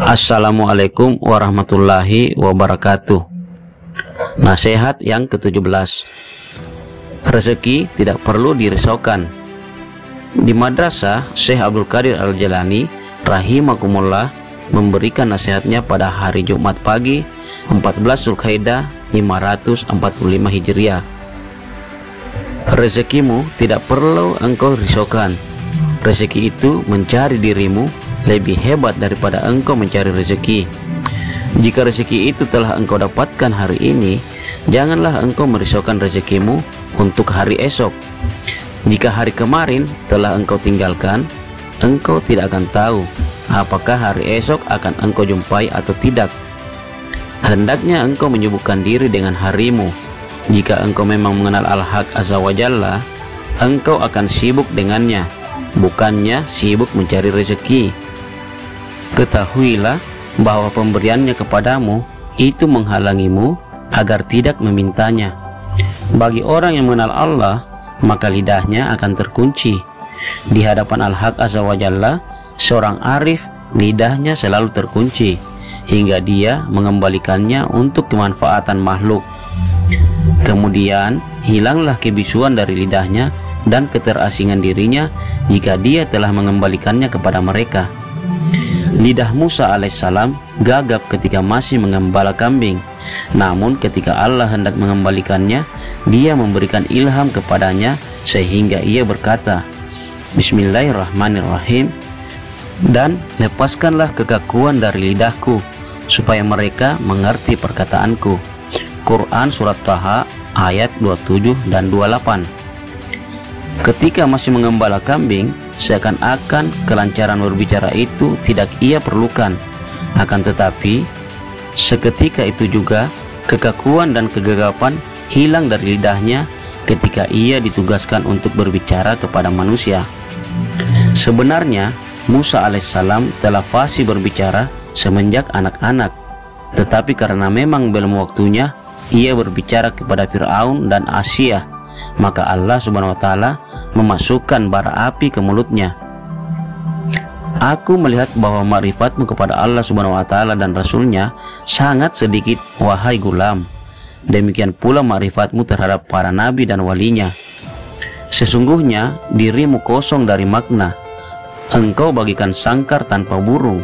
Assalamualaikum warahmatullahi wabarakatuh. Nasihat yang ke-17. Rezeki tidak perlu dirisaukan. Di madrasah, Syekh Abdul Qadir Al-Jalani rahimakumullah memberikan nasihatnya pada hari Jumat pagi 14 Zulkaidah 545 Hijriah. Rezekimu tidak perlu engkau risaukan. Rezeki itu mencari dirimu lebih hebat daripada engkau mencari rezeki. Jika rezeki itu telah engkau dapatkan hari ini, janganlah engkau merisaukan rezekimu untuk hari esok. Jika hari kemarin telah engkau tinggalkan, engkau tidak akan tahu apakah hari esok akan engkau jumpai atau tidak. Hendaknya engkau menyibukkan diri dengan harimu. Jika engkau memang mengenal Al-Haq Azza wa Jalla, engkau akan sibuk dengannya, bukannya sibuk mencari rezeki. Ketahuilah bahwa pemberiannya kepadamu itu menghalangimu agar tidak memintanya. Bagi orang yang mengenal Allah, maka lidahnya akan terkunci. Di hadapan Al-Haq Azza wa Jalla, seorang arif lidahnya selalu terkunci hingga dia mengembalikannya untuk kemanfaatan makhluk. Kemudian hilanglah kebisuan dari lidahnya dan keterasingan dirinya jika dia telah mengembalikannya kepada mereka. Lidah Musa alaihissalam gagap ketika masih mengembala kambing. Namun ketika Allah hendak mengembalikannya, dia memberikan ilham kepadanya sehingga ia berkata, Bismillahirrahmanirrahim, dan lepaskanlah kekakuan dari lidahku supaya mereka mengerti perkataanku. Quran Surat Taha ayat 27 dan 28. Ketika masih mengembala kambing, seakan-akan kelancaran berbicara itu tidak ia perlukan. Akan tetapi, seketika itu juga kekakuan dan kegagapan hilang dari lidahnya ketika ia ditugaskan untuk berbicara kepada manusia. Sebenarnya, Musa alaihissalam telah fasih berbicara semenjak anak-anak, tetapi karena memang belum waktunya ia berbicara kepada Fir'aun dan Asia, maka Allah Subhanahu wa Ta'ala memasukkan bara api ke mulutnya. Aku melihat bahwa ma'rifatmu kepada Allah Subhanahu wa Ta'ala dan Rasulnya sangat sedikit, wahai gulam. Demikian pula ma'rifatmu terhadap para nabi dan walinya. Sesungguhnya dirimu kosong dari makna. Engkau bagikan sangkar tanpa burung,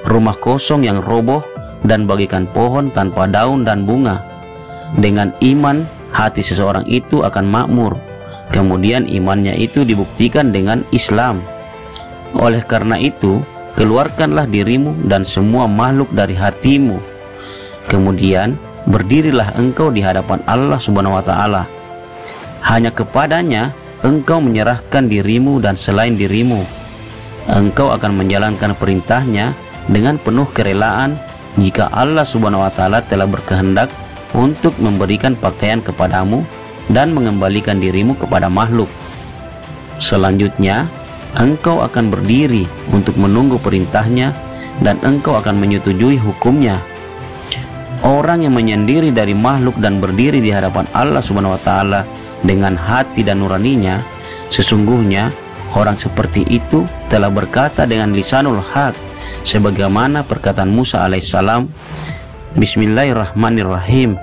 rumah kosong yang roboh, dan bagikan pohon tanpa daun dan bunga. Dengan iman, hati seseorang itu akan makmur. Kemudian imannya itu dibuktikan dengan Islam. Oleh karena itu, keluarkanlah dirimu dan semua makhluk dari hatimu. Kemudian berdirilah engkau di hadapan Allah Subhanahu wa Ta'ala. Hanya kepadanya engkau menyerahkan dirimu dan selain dirimu. Engkau akan menjalankan perintahnya dengan penuh kerelaan jika Allah Subhanahu wa Ta'ala telah berkehendak untuk memberikan pakaian kepadamu dan mengembalikan dirimu kepada makhluk. Selanjutnya, engkau akan berdiri untuk menunggu perintahnya dan engkau akan menyetujui hukumnya. Orang yang menyendiri dari makhluk dan berdiri di hadapan Allah Subhanahu wa Ta'ala dengan hati dan nuraninya, sesungguhnya orang seperti itu telah berkata dengan lisanul haq, sebagaimana perkataan Musa alaihissalam, Bismillahirrahmanirrahim,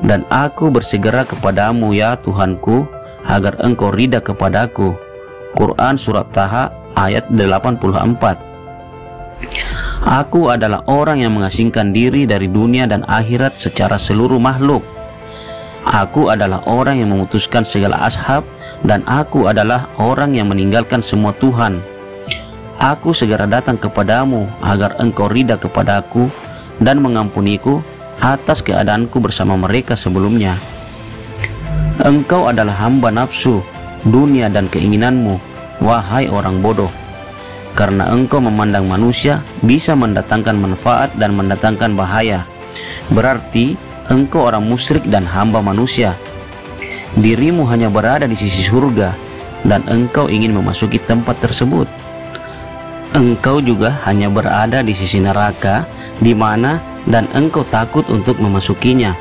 dan aku bersegera kepadamu ya Tuhanku agar engkau ridha kepadaku. Quran Surat Taha ayat 84. Aku adalah orang yang mengasingkan diri dari dunia dan akhirat secara seluruh makhluk. Aku adalah orang yang memutuskan segala ashab, dan aku adalah orang yang meninggalkan semua Tuhan. Aku segera datang kepadamu agar engkau ridha kepadaku dan mengampuniku atas keadaanku bersama mereka sebelumnya. Engkau adalah hamba nafsu, dunia dan keinginanmu, wahai orang bodoh. Karena engkau memandang manusia bisa mendatangkan manfaat dan mendatangkan bahaya, berarti engkau orang musyrik dan hamba manusia. Dirimu hanya berada di sisi surga dan engkau ingin memasuki tempat tersebut. Engkau juga hanya berada di sisi neraka, di mana dan engkau takut untuk memasukinya.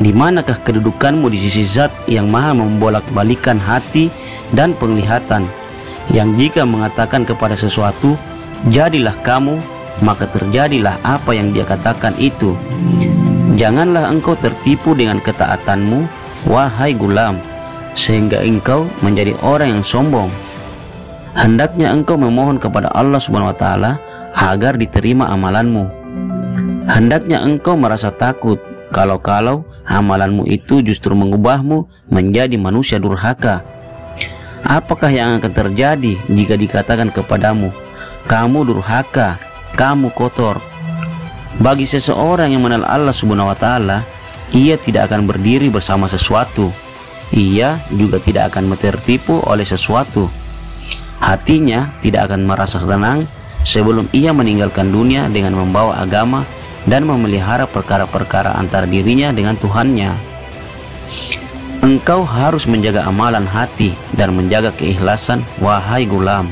Di manakah kedudukanmu di sisi Zat yang maha membolak-balikan hati dan penglihatan, yang jika mengatakan kepada sesuatu, jadilah kamu, maka terjadilah apa yang dia katakan itu. Janganlah engkau tertipu dengan ketaatanmu, wahai gulam, sehingga engkau menjadi orang yang sombong. Hendaknya engkau memohon kepada Allah Subhanahu wa Ta'ala agar diterima amalanmu. Hendaknya engkau merasa takut kalau amalanmu itu justru mengubahmu menjadi manusia durhaka. Apakah yang akan terjadi jika dikatakan kepadamu, kamu durhaka, kamu kotor? Bagi seseorang yang mengenal Allah Subhanahu wa Ta'ala, ia tidak akan berdiri bersama sesuatu. Ia juga tidak akan tertipu oleh sesuatu. Hatinya tidak akan merasa tenang sebelum ia meninggalkan dunia dengan membawa agama dan memelihara perkara-perkara antara dirinya dengan Tuhannya. Engkau harus menjaga amalan hati dan menjaga keikhlasan, wahai gulam.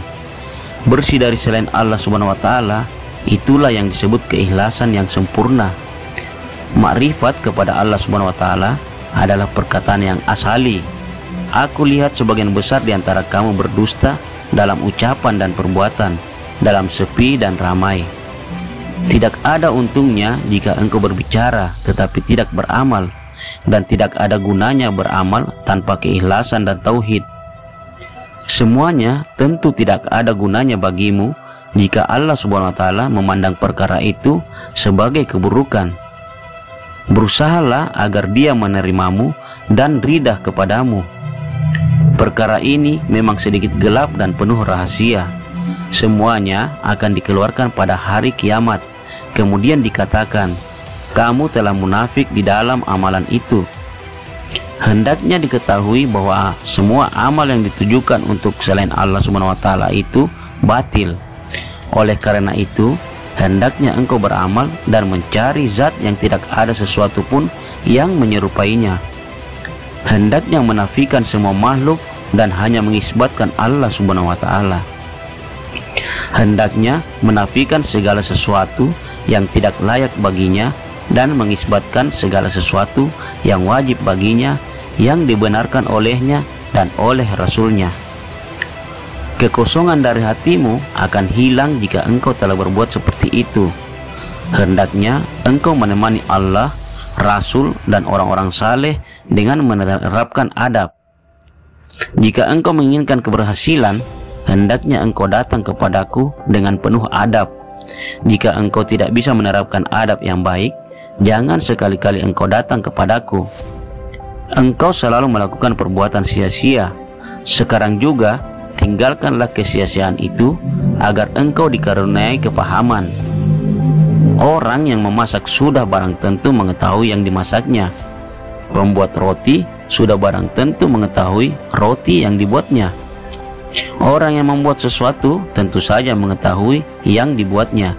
Bersih dari selain Allah Subhanahu wa Ta'ala, itulah yang disebut keikhlasan yang sempurna. Makrifat kepada Allah Subhanahu wa Ta'ala adalah perkataan yang asali. Aku lihat sebagian besar di antara kamu berdusta dalam ucapan dan perbuatan, dalam sepi dan ramai. Tidak ada untungnya jika engkau berbicara tetapi tidak beramal, dan tidak ada gunanya beramal tanpa keikhlasan dan tauhid. Semuanya tentu tidak ada gunanya bagimu jika Allah Subhanahu wa Ta'ala memandang perkara itu sebagai keburukan. Berusahalah agar Dia menerimamu dan ridha kepadamu. Perkara ini memang sedikit gelap dan penuh rahasia. Semuanya akan dikeluarkan pada hari kiamat. Kemudian dikatakan, kamu telah munafik di dalam amalan itu. Hendaknya diketahui bahwa semua amal yang ditujukan untuk selain Allah Subhanahu wa Ta'ala itu batil. Oleh karena itu, hendaknya engkau beramal dan mencari zat yang tidak ada sesuatu pun yang menyerupainya. Hendaknya menafikan semua makhluk dan hanya mengisbatkan Allah Subhanahu wa Ta'ala. Hendaknya menafikan segala sesuatu yang tidak layak baginya dan mengisbatkan segala sesuatu yang wajib baginya, yang dibenarkan olehnya dan oleh Rasulnya. Kekosongan dari hatimu akan hilang jika engkau telah berbuat seperti itu. Hendaknya engkau menemani Allah, Rasul, dan orang-orang saleh dengan menerapkan adab. Jika engkau menginginkan keberhasilan, hendaknya engkau datang kepadaku dengan penuh adab. Jika engkau tidak bisa menerapkan adab yang baik, jangan sekali-kali engkau datang kepadaku. Engkau selalu melakukan perbuatan sia-sia. Sekarang juga tinggalkanlah kesia-siaan itu agar engkau dikaruniai kepahaman. Orang yang memasak sudah barang tentu mengetahui yang dimasaknya. Pembuat roti sudah barang tentu mengetahui roti yang dibuatnya. Orang yang membuat sesuatu tentu saja mengetahui yang dibuatnya.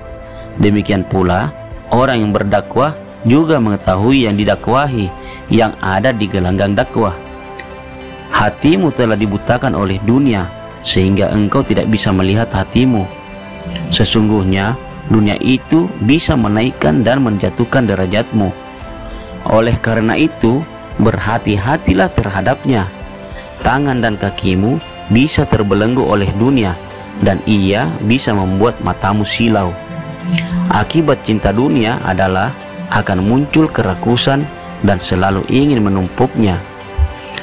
Demikian pula orang yang berdakwah juga mengetahui yang didakwahi, yang ada di gelanggang dakwah. Hatimu telah dibutakan oleh dunia sehingga engkau tidak bisa melihat hatimu. Sesungguhnya dunia itu bisa menaikkan dan menjatuhkan derajatmu. Oleh karena itu, berhati-hatilah terhadapnya. Tangan dan kakimu bisa terbelenggu oleh dunia, dan ia bisa membuat matamu silau. Akibat cinta dunia adalah akan muncul kerakusan dan selalu ingin menumpuknya.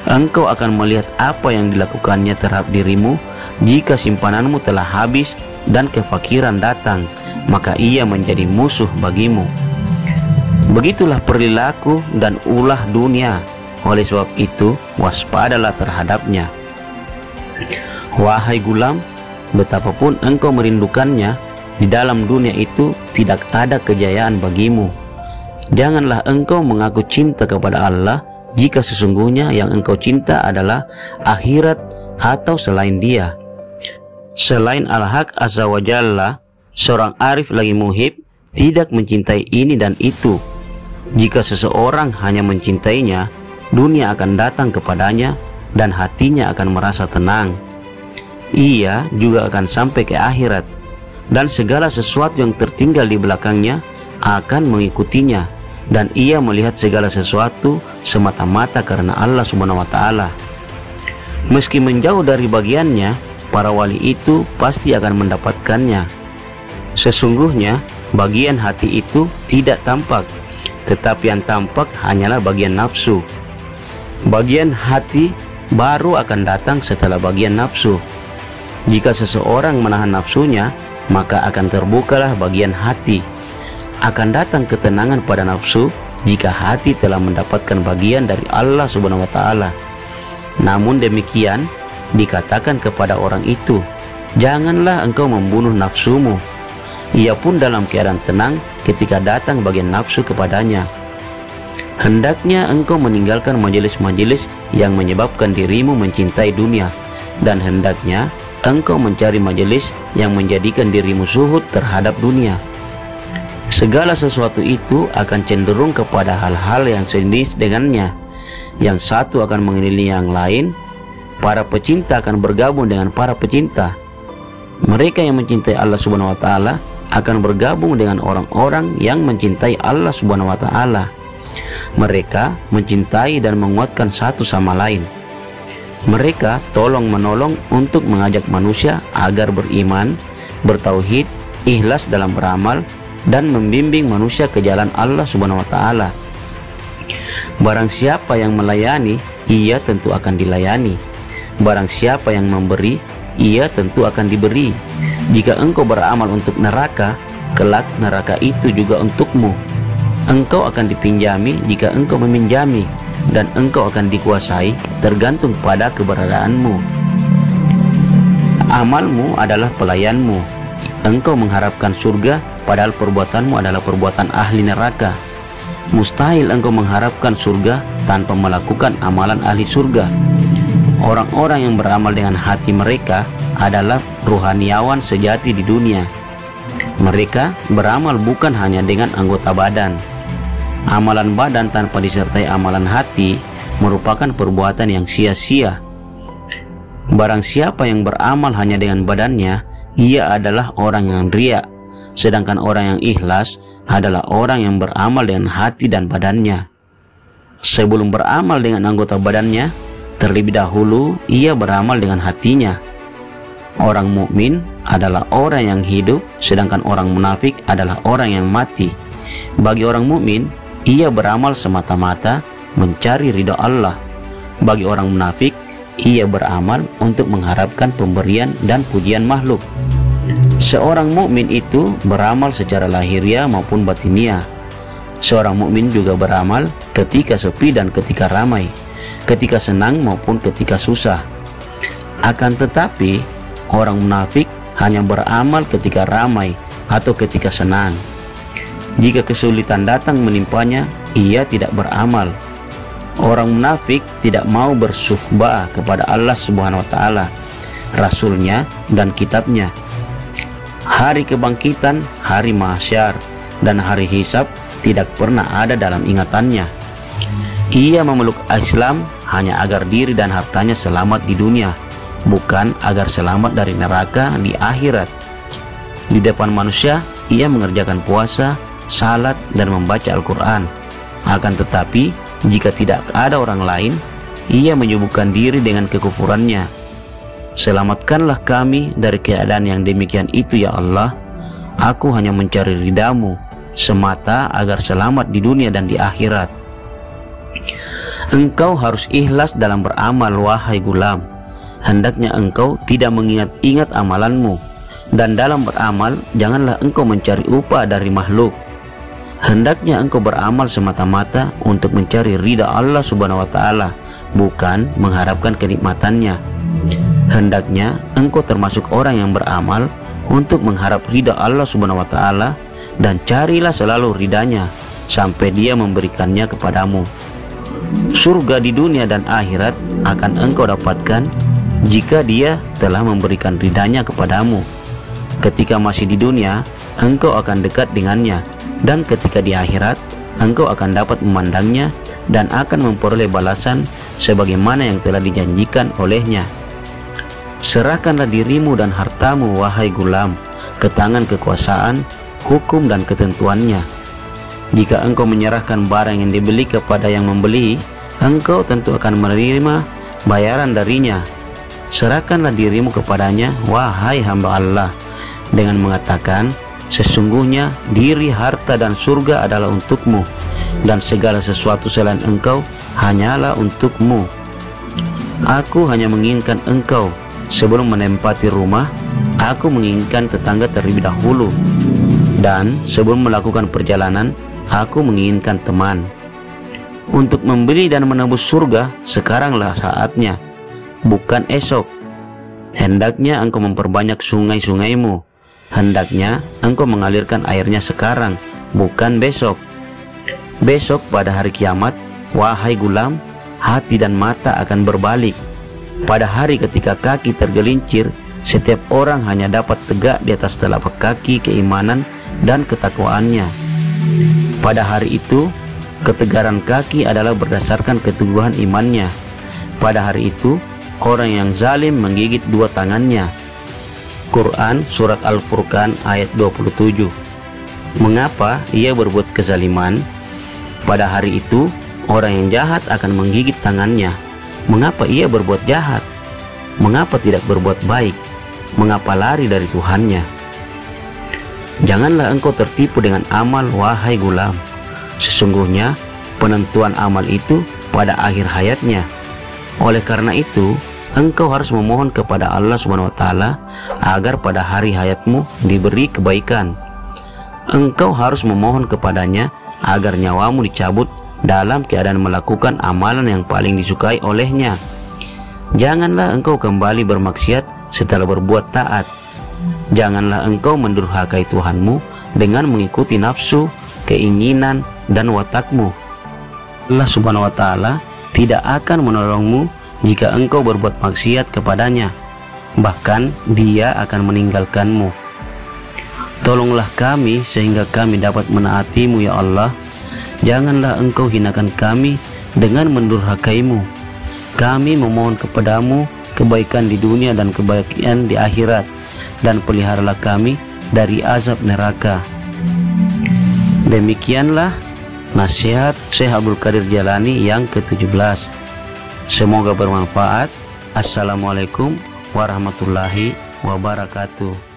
Engkau akan melihat apa yang dilakukannya terhadap dirimu. Jika simpananmu telah habis dan kefakiran datang, maka ia menjadi musuh bagimu. Begitulah perilaku dan ulah dunia. Oleh sebab itu, waspadalah terhadapnya. Wahai gulam, betapapun engkau merindukannya, di dalam dunia itu tidak ada kejayaan bagimu. Janganlah engkau mengaku cinta kepada Allah jika sesungguhnya yang engkau cinta adalah akhirat atau selain Dia. Selain Al-Haq Azza wa Jalla, seorang arif lagi muhib tidak mencintai ini dan itu. Jika seseorang hanya mencintainya, dunia akan datang kepadanya dan hatinya akan merasa tenang. Ia juga akan sampai ke akhirat, dan segala sesuatu yang tertinggal di belakangnya akan mengikutinya, dan ia melihat segala sesuatu semata-mata karena Allah Subhanahu wa Ta'ala. Meski menjauh dari bagiannya, para wali itu pasti akan mendapatkannya. Sesungguhnya bagian hati itu tidak tampak, tetapi yang tampak hanyalah bagian nafsu. Bagian hati baru akan datang setelah bagian nafsu. Jika seseorang menahan nafsunya, maka akan terbukalah bagian hati. Akan datang ketenangan pada nafsu jika hati telah mendapatkan bagian dari Allah Subhanahu wa Ta'ala. Namun demikian, dikatakan kepada orang itu, "Janganlah engkau membunuh nafsumu." Ia pun dalam keadaan tenang ketika datang bagian nafsu kepadanya. Hendaknya engkau meninggalkan majelis-majelis yang menyebabkan dirimu mencintai dunia, dan hendaknya engkau mencari majelis yang menjadikan dirimu zuhud terhadap dunia. Segala sesuatu itu akan cenderung kepada hal-hal yang sejenis dengannya. Yang satu akan mengelilingi yang lain. Para pecinta akan bergabung dengan para pecinta. Mereka yang mencintai Allah Subhanahu wa Ta'ala akan bergabung dengan orang-orang yang mencintai Allah Subhanahu wa Ta'ala. Mereka mencintai dan menguatkan satu sama lain. Mereka tolong-menolong untuk mengajak manusia agar beriman, bertauhid, ikhlas dalam beramal, dan membimbing manusia ke jalan Allah Subhanahu wa Ta'ala. Barang siapa yang melayani, ia tentu akan dilayani. Barang siapa yang memberi, ia tentu akan diberi. Jika engkau beramal untuk neraka, kelak neraka itu juga untukmu. Engkau akan dipinjami jika engkau meminjami, dan engkau akan dikuasai tergantung pada keberadaanmu. Amalmu adalah pelayanmu. Engkau mengharapkan surga, padahal perbuatanmu adalah perbuatan ahli neraka. Mustahil engkau mengharapkan surga tanpa melakukan amalan ahli surga. Orang-orang yang beramal dengan hati mereka adalah rohaniawan sejati di dunia. Mereka beramal bukan hanya dengan anggota badan. Amalan badan tanpa disertai amalan hati merupakan perbuatan yang sia-sia. Barang siapa yang beramal hanya dengan badannya, ia adalah orang yang riya. Sedangkan orang yang ikhlas adalah orang yang beramal dengan hati dan badannya. Sebelum beramal dengan anggota badannya, terlebih dahulu ia beramal dengan hatinya. Orang mukmin adalah orang yang hidup, sedangkan orang munafik adalah orang yang mati. Bagi orang mukmin, ia beramal semata-mata mencari ridha Allah. Bagi orang munafik, ia beramal untuk mengharapkan pemberian dan pujian makhluk. Seorang mukmin itu beramal secara lahiriah maupun batiniah. Seorang mukmin juga beramal ketika sepi dan ketika ramai, ketika senang maupun ketika susah. Akan tetapi, orang munafik hanya beramal ketika ramai atau ketika senang. Jika kesulitan datang menimpanya, ia tidak beramal. Orang munafik tidak mau bersuhbah kepada Allah Subhanahu wa Ta'ala, Rasulnya, dan kitabnya. Hari kebangkitan, hari mahsyar, dan hari hisab tidak pernah ada dalam ingatannya. Ia memeluk Islam hanya agar diri dan hartanya selamat di dunia, bukan agar selamat dari neraka di akhirat. Di depan manusia, ia mengerjakan puasa, salat, dan membaca Al-Quran. Akan tetapi, jika tidak ada orang lain, ia menyibukkan diri dengan kekufurannya. Selamatkanlah kami dari keadaan yang demikian itu ya Allah. Aku hanya mencari ridha-Mu semata agar selamat di dunia dan di akhirat. Engkau harus ikhlas dalam beramal, wahai gulam. Hendaknya engkau tidak mengingat-ingat amalanmu, dan dalam beramal janganlah engkau mencari upah dari makhluk. Hendaknya engkau beramal semata-mata untuk mencari ridha Allah Subhanahu wa Ta'ala, bukan mengharapkan kenikmatannya. Hendaknya engkau termasuk orang yang beramal untuk mengharap ridha Allah Subhanahu wa Ta'ala, dan carilah selalu ridhanya sampai Dia memberikannya kepadamu. Surga di dunia dan akhirat akan engkau dapatkan jika Dia telah memberikan ridhanya kepadamu. Ketika masih di dunia, engkau akan dekat dengannya, dan ketika di akhirat, engkau akan dapat memandangnya dan akan memperoleh balasan sebagaimana yang telah dijanjikan olehnya. Serahkanlah dirimu dan hartamu, wahai gulam, ke tangan kekuasaan, hukum, dan ketentuannya. Jika engkau menyerahkan barang yang dibeli kepada yang membeli, engkau tentu akan menerima bayaran darinya. Serahkanlah dirimu kepadanya, wahai hamba Allah, dengan mengatakan, Sesungguhnya diri, harta, dan surga adalah untukmu, dan segala sesuatu selain engkau hanyalah untukmu. Aku hanya menginginkan engkau. Sebelum menempati rumah, aku menginginkan tetangga terlebih dahulu, dan sebelum melakukan perjalanan, aku menginginkan teman. Untuk membeli dan menebus surga, sekaranglah saatnya, bukan esok. Hendaknya engkau memperbanyak sungai-sungaimu. Hendaknya engkau mengalirkan airnya sekarang, bukan besok. Besok pada hari kiamat, wahai gulam, hati dan mata akan berbalik. Pada hari ketika kaki tergelincir, setiap orang hanya dapat tegak di atas telapak kaki keimanan dan ketakwaannya. Pada hari itu, ketegaran kaki adalah berdasarkan keteguhan imannya. Pada hari itu, orang yang zalim menggigit dua tangannya. Quran Surat Al-Furqan ayat 27. Mengapa ia berbuat kezaliman? Pada hari itu, orang yang jahat akan menggigit tangannya. Mengapa ia berbuat jahat? Mengapa tidak berbuat baik? Mengapa lari dari Tuhannya? Janganlah engkau tertipu dengan amal, wahai gulam. Sesungguhnya penentuan amal itu pada akhir hayatnya. Oleh karena itu, engkau harus memohon kepada Allah SWT agar pada hari hayatmu diberi kebaikan. Engkau harus memohon kepadanya agar nyawamu dicabut dalam keadaan melakukan amalan yang paling disukai olehnya. Janganlah engkau kembali bermaksiat setelah berbuat taat. Janganlah engkau mendurhakai Tuhanmu dengan mengikuti nafsu, keinginan, dan watakmu. Allah SWT tidak akan menolongmu jika engkau berbuat maksiat kepadanya, bahkan Dia akan meninggalkanmu. Tolonglah kami sehingga kami dapat menaatimu ya Allah. Janganlah engkau hinakan kami dengan mendurhakaimu. Kami memohon kepadamu kebaikan di dunia dan kebaikan di akhirat, dan peliharalah kami dari azab neraka. Demikianlah nasihat Syekh Abdul Qadir Jailani yang ke-17. Semoga bermanfaat. Assalamualaikum warahmatullahi wabarakatuh.